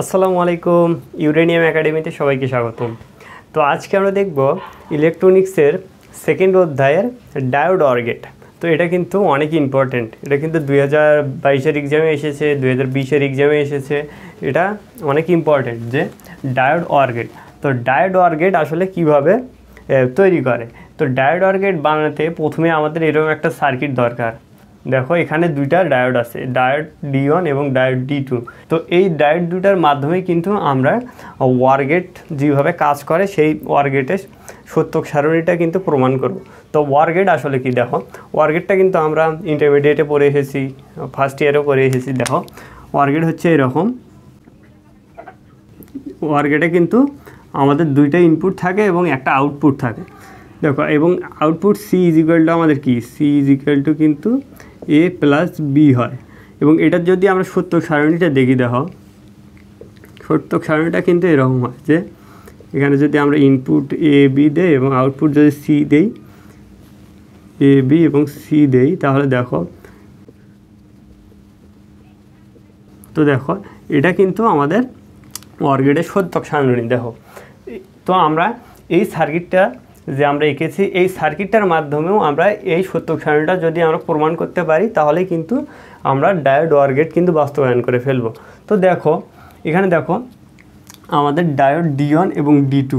আসসালামু আলাইকুম, ইউরেনিয়াম একাডেমিতে সবাইকে স্বাগতম। তো আজকে আমরা দেখব ইলেকট্রনিক্সের সেকেন্ড অধ্যায়ের ডায়োড অর গেট। তো এটা কিন্তু অনেক ইম্পর্টেন্ট। এটা কিন্তু 2022-এর এক্সামে এসেছে, 2020-এর এক্সামে এসেছে। এটা অনেক ইম্পর্টেন্ট যে ডায়োড অর গেট। তো ডায়োড অর গেট আসলে কিভাবে তৈরি করে। তো ডায়োড অর গেট বানাতে প্রথমে আমাদের এরকম একটা সার্কিট দরকার। দেখো এখানে দুইটা ডায়োড আছে, ডায়োড D1 এবং ডায়োড D2। তো এই ডায়োড দুটার মাধ্যমে কিন্তু আমরা ওয়ার গেট যেভাবে কাজ করে সেই ওয়ার গেটের সত্যক সারণীটা কিন্তু প্রমাণ করব। তো ওয়ার গেট আসলে কি, দেখো ওয়ার গেটটা কিন্তু আমরা ইন্টারমিডিয়েটে পড়ে এসেছি, ফার্স্ট ইয়ারেও পড়ে এসেছি। দেখো ওয়ার গেট হচ্ছে এরকম। ওয়ার গেটে কিন্তু আমাদের দুইটা ইনপুট থাকে এবং একটা আউটপুট থাকে। দেখো এবং output C is equal to আমাদের কি, সি ইজ ইকুয়াল টু কিন্তু এ প্লাস বি হয়। এবং এটার যদি আমরা সত্যক সারণীটা দেখি, দেখো সত্যক সারণীটা কিন্তু এরকম হয় যে এখানে যদি আমরা ইনপুট এ বি দেই এবং আউটপুট যদি সি দেই, এ বি এবং সি দেই, তাহলে দেখো তো দেখো এটা কিন্তু আমাদের ওয়ার গেটের সত্যক সারণী। দেখো তো আমরা এই সার্কিটটা যে আমরা এঁকেছি, এই সার্কিটটার মাধ্যমেও আমরা এই সত্যক সারণীটা যদি আমরা প্রমাণ করতে পারি, তাহলে কিন্তু আমরা ডায়োড ওয়ার গেট কিন্তু বাস্তবায়ন করে ফেলব। তো দেখো এখানে দেখো আমাদের ডায়োড D1 এবং D2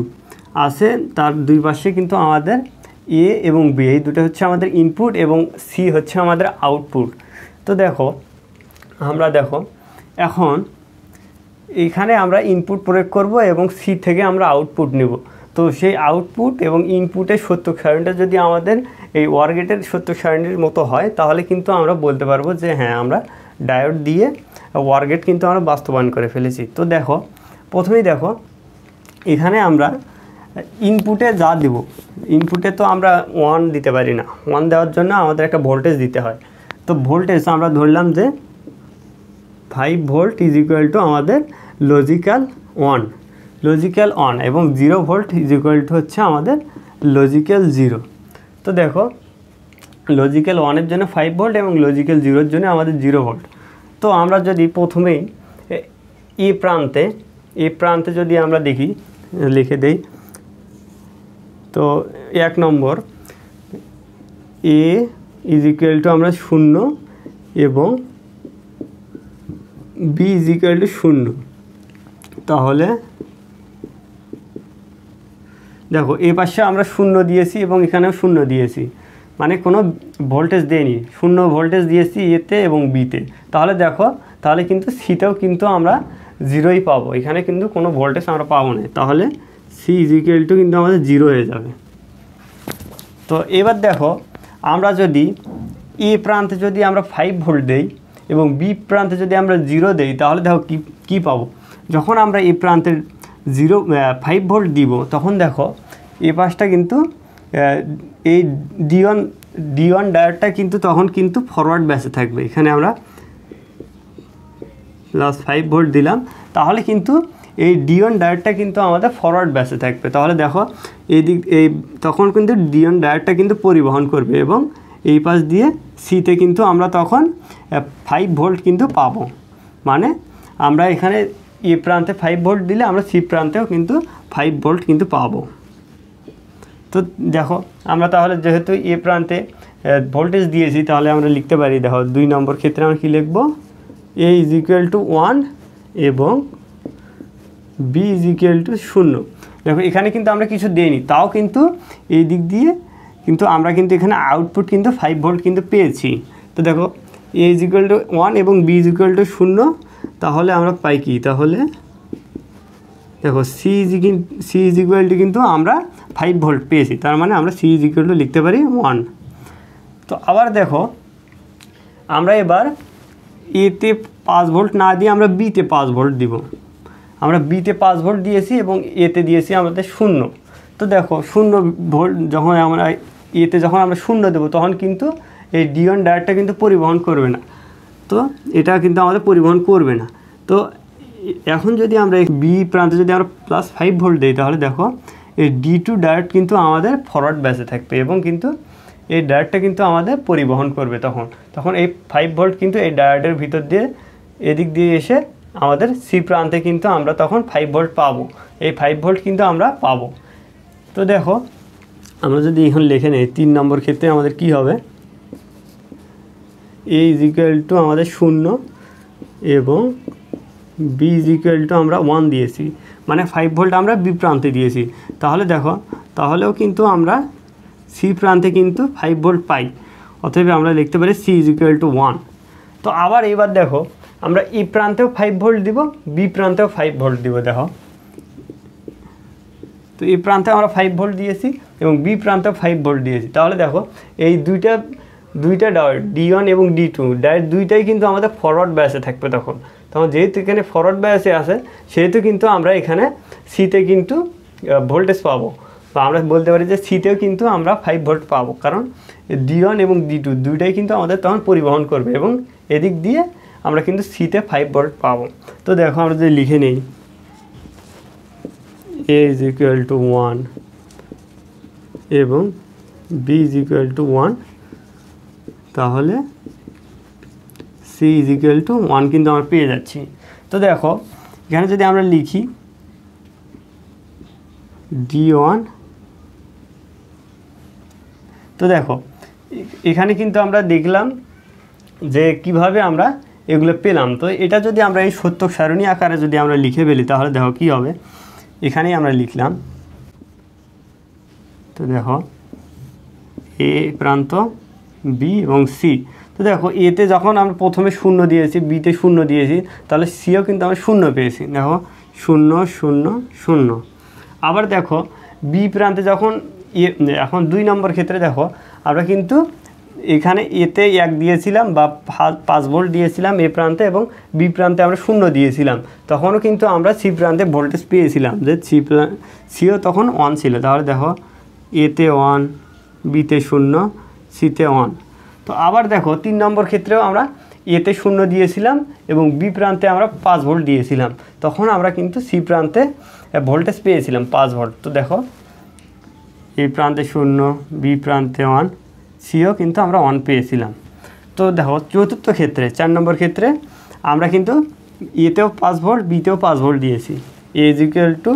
আছে, তার দুই পাশে কিন্তু আমাদের এ এবং বি, এই দুটো হচ্ছে আমাদের ইনপুট এবং সি হচ্ছে আমাদের আউটপুট। তো দেখো আমরা দেখো এখন এইখানে আমরা ইনপুট প্রয়োগ করব এবং সি থেকে আমরা আউটপুট নেব। তো সেই আউটপুট এবং ইনপুটের সত্যক সারণীটা যদি আমাদের এই ওয়ার গেটের সত্যক সারণীর মতো হয়, তাহলে কিন্তু আমরা বলতে পারবো যে হ্যাঁ, আমরা ডায়োড দিয়ে ওয়ার গেট কিন্তু আমরা বাস্তবায়ন করে ফেলেছি। তো দেখো প্রথমেই দেখো এখানে আমরা ইনপুটে যা দেব, ইনপুটে তো আমরা 1 দিতে পারি না। 1 দেওয়ার জন্য আমাদের একটা ভোল্টেজ দিতে হয়। তো ভোল্টেজ আমরা ধরলাম যে 5 ভোল্ট ইজ ইকুয়াল টু আমাদের লজিক্যাল 1, লজিক্যাল 1 এবং 0 ভোল্ট ইজ ইকুয়াল টু হচ্ছে আমাদের লজিক্যাল 0। তো দেখো লজিক্যাল 1-এর জন্য 5 ভোল্ট এবং লজিক্যাল 0-এর জন্য আমাদের 0 ভোল্ট। তো আমরা যদি প্রথমেই এ প্রান্তে যদি আমরা দেখি, লিখে দেই, তো 1 নম্বর এ ইজ ইকুয়াল টু আমরা 0 এবং বি ইজ ইকুয়াল টু 0। তাহলে দেখো এই পাশে আমরা 0 দিয়েছি এবং এখানেও 0 দিয়েছি, মানে কোনো ভোল্টেজ দেয়নি, 0 ভোল্টেজ দিয়েছি এতে এবং বিতে। তাহলে দেখো তাহলে কিন্তু সিতেও কিন্তু আমরা 0ই পাবো, এখানে কিন্তু কোনো ভোল্টেজ আমরা পাবো না। তাহলে সি ইজ ইকুয়াল টু কিন্তু আমাদের 0 হয়ে যাবে। তো এবার দেখো আমরা যদি এ প্রান্তে যদি আমরা 5 ভোল্ট দেই এবং বি প্রান্তে যদি আমরা 0 দেই, তাহলে দেখো কি পাবো। যখন আমরা এই প্রান্তের 5 ভোল্ট দিব, তখন দেখো এই পাশটা কিন্তু এই D1 ডায়োডটা কিন্তু তখন কিন্তু ফরওয়ার্ড ব্যাসে থাকবে। এখানে আমরা +5 ভোল্ট দিলাম, তাহলে কিন্তু এই D1 ডায়োডটা কিন্তু আমাদের ফরওয়ার্ড ব্যাসে থাকবে। তাহলে দেখো তখন কিন্তু D1 ডায়োডটা কিন্তু পরিবহন করবে এবং এই পাশ দিয়ে সিতে কিন্তু আমরা তখন 5 ভোল্ট কিন্তু পাবো। মানে আমরা এখানে এ প্রান্তে 5 ভোল্ট দিলে আমরা সি প্রান্তেও কিন্তু 5 ভোল্ট কিন্তু পাবো। তো দেখো আমরা তাহলে যেহেতু এ প্রান্তে ভোল্টেজ দিয়েছি, তাহলে আমরা লিখতে পারি, দেখো 2 নম্বর ক্ষেত্রে আমরা কী লিখব, এ ইজ ইকুয়াল টু 1 এবং বি ইজ ইকুয়াল টু 0। দেখো এখানে কিন্তু আমরা কিছু দিইনি, তাও কিন্তু এই দিক দিয়ে কিন্তু আমরা কিন্তু এখানে আউটপুট কিন্তু 5 ভোল্ট কিন্তু পেয়েছি। তো দেখো এ ইজ ইকুয়াল টু 1 এবং বি ইজ ইকুয়াল টু 0, তাহলে আমরা পাই কি, তাহলে দেখো সি ইজ ইকুয়াল টু কিন্তু আমরা 5 ভোল্ট পেয়েছি, তার মানে আমরা সি ইজ ইকুয়াল টু লিখতে পারি 1। তো আবার দেখো আমরা এবার এতে 5 ভোল্ট না দিয়ে আমরা বিতে 5 ভোল্ট দিব। আমরা বিতে 5 ভোল্ট দিয়েছি এবং এতে দিয়েছি আমাদের 0। তো দেখো 0 ভোল্ট যখন আমরা এতে যখন আমরা 0 দেবো, তখন কিন্তু এই D1 ডায়োডটা কিন্তু পরিবহন করবে না। তো এটা কিন্তু আমাদের পরিবহন করবে না। তো এখন যদি আমরা বি প্রান্তে যদি আমরা +5 ভোল্ট দিই, তাহলে দেখো এই D2 ডায়োড কিন্তু আমাদের ফরওয়ার্ড ব্যাসে থাকবে এবং কিন্তু এই ডায়োডটা কিন্তু আমাদের পরিবহন করবে। তখন এই 5 ভোল্ট কিন্তু এই ডায়োডের ভিতর দিয়ে এদিক দিয়ে এসে আমাদের সি প্রান্তে কিন্তু আমরা তখন 5 ভোল্ট পাবো, এই 5 ভোল্ট কিন্তু আমরা পাবো। তো দেখো আমরা যদি এখন লিখে নেই 3 নম্বর ক্ষেত্রে আমাদের কি হবে, এ ইজ ইকুয়াল টু আমাদের 0 এবং বি ইজ ইকুয়াল টু আমরা 1 দিয়েছি, মানে 5 ভোল্ট আমরা বি প্রান্তে দিয়েছি। তাহলে দেখো তাহলেও কিন্তু আমরা সি প্রান্তে কিন্তু 5 ভোল্ট পাই, অতএব আমরা লিখতে পারি সি ইজ ইকুয়াল টু 1। তো আবার এবার দেখো আমরা ই প্রান্তেও 5 ভোল্ট দিব, বি প্রান্তেও 5 ভোল্ট দিব। দেখো তো এই প্রান্তে আমরা 5 ভোল্ট দিয়েছি এবং বি প্রান্তেও 5 ভোল্ট দিয়েছি। তাহলে দেখো এই দুইটা ডায়োড D1 এবং D2 ডায়োড দুইটাই কিন্তু আমাদের ফরওয়ার্ড বায়াসে থাকবে। তখন যেহেতু এখানে ফরওয়ার্ড বায়াসে আছে সেহেতু কিন্তু আমরা এখানে সিতে কিন্তু ভোল্টেজ পাবো, বা আমরা বলতে পারি যে সিতেও কিন্তু আমরা 5 ভোল্ট পাবো, কারণ D1 এবং D2 দুইটাই কিন্তু আমাদের তখন পরিবহন করবে এবং এদিক দিয়ে আমরা কিন্তু সিতে 5 ভোল্ট পাবো। তো দেখো আমরা যদি লিখে নেই A is equal to 1 এবং B is equal to 1, তাহলে C is equal to 1 কিন্তু আমরা পেয়ে যাচ্ছি। তো দেখো এখানে যদি আমরা লিখি D1, তো দেখো এখানে কিন্তু আমরা দেখলাম যে কিভাবে আমরা এগুলো পেলাম। তো এটা যদি আমরা এই সত্যক সারণী আকারে যদি আমরা লিখে ফেলি তাহলে দেখো কি হবে, এখানেই আমরা লিখলাম। তো দেখো এ প্রান্ত বি এবং সি, তো দেখো এতে যখন আমরা প্রথমে 0 দিয়েছি, বিতে 0 দিয়েছি, তাহলে সিও কিন্তু আমরা 0 পেয়েছি। দেখো 0 0 0। আবার দেখো বি প্রান্তে যখন এখন 2 নম্বর ক্ষেত্রে দেখো আমরা কিন্তু এখানে এতে 1 দিয়েছিলাম বা 5 ভোল্ট দিয়েছিলাম এ প্রান্তে, এবং বি প্রান্তে আমরা 0 দিয়েছিলাম, তখনও কিন্তু আমরা সি প্রান্তে ভোল্টেজ পেয়েছিলাম, যে সিও তখন 1 ছিল। তাহলে দেখো এতে 1, বিতে 0, সিতে 1। তো আবার দেখো 3 নম্বর ক্ষেত্রেও আমরা এতে 0 দিয়েছিলাম এবং বি প্রান্তে আমরা 5 ভোল্ট দিয়েছিলাম, তখন আমরা কিন্তু সি প্রান্তে ভোল্টেজ পেয়েছিলাম 5 ভোল্ট। তো দেখো এ প্রান্তে 0, বি প্রান্তে 1, সিও কিন্তু আমরা 1 পেয়েছিলাম। তো দেখো চতুর্থ ক্ষেত্রে 4 নম্বর ক্ষেত্রে আমরা কিন্তু এতেও 5 ভোল্ট, বিতেও 5 ভোল্ট দিয়েছি, A is equal to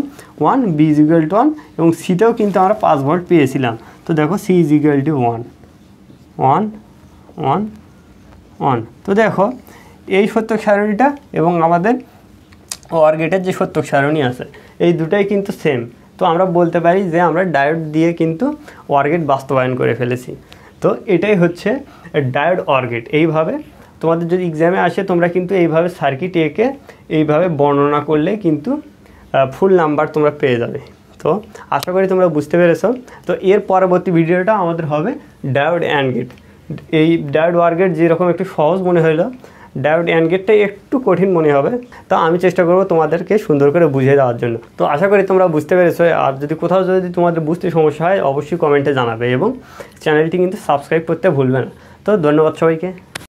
1, B is equal to 1 এবং সিতেও কিন্তু আমরা 5 ভোল্ট পেয়েছিলাম। তো দেখো সি ইজ ইকুয়াল টু 1 1 1 1। তো দেখো এই সত্যক সারণীটা এবং আমাদের OR গেটের যে সত্যক সারণী আছে এই দুটাই কিন্তু সেম। তো আমরা বলতে পারি যে আমরা ডায়োড দিয়ে কিন্তু OR গেট বাস্তবায়ন করে ফেলেছি। তো এটাই হচ্ছে ডায়োড OR গেট। এইভাবে তোমাদের যদি এক্সামে আসে তোমরা কিন্তু এইভাবে সার্কিট একে এইভাবে বর্ণনা করলে কিন্তু ফুল নাম্বার তোমরা পেয়ে যাবে। তো আশা করি তোমরা বুঝতে পেরেছো। তো এর পরবর্তী ভিডিওটা আমাদের হবে ডায়োড অ্যান্ড গেট। এই ডায়োড OR গেট যেরকম একটু সহজ মনে হলো, ডায়োড অ্যান্ড গেটটাই একটু কঠিন মনে হবে। তো আমি চেষ্টা করব তোমাদেরকে সুন্দর করে বুঝিয়ে দেওয়ার জন্য। তো আশা করি তোমরা বুঝতে পেরেছো। আর যদি কোথাও যদি তোমাদের বুঝতে সমস্যা হয় অবশ্যই কমেন্টে জানাবে এবং চ্যানেলটি কিন্তু সাবস্ক্রাইব করতে ভুলবে না। তো ধন্যবাদ সবাইকে।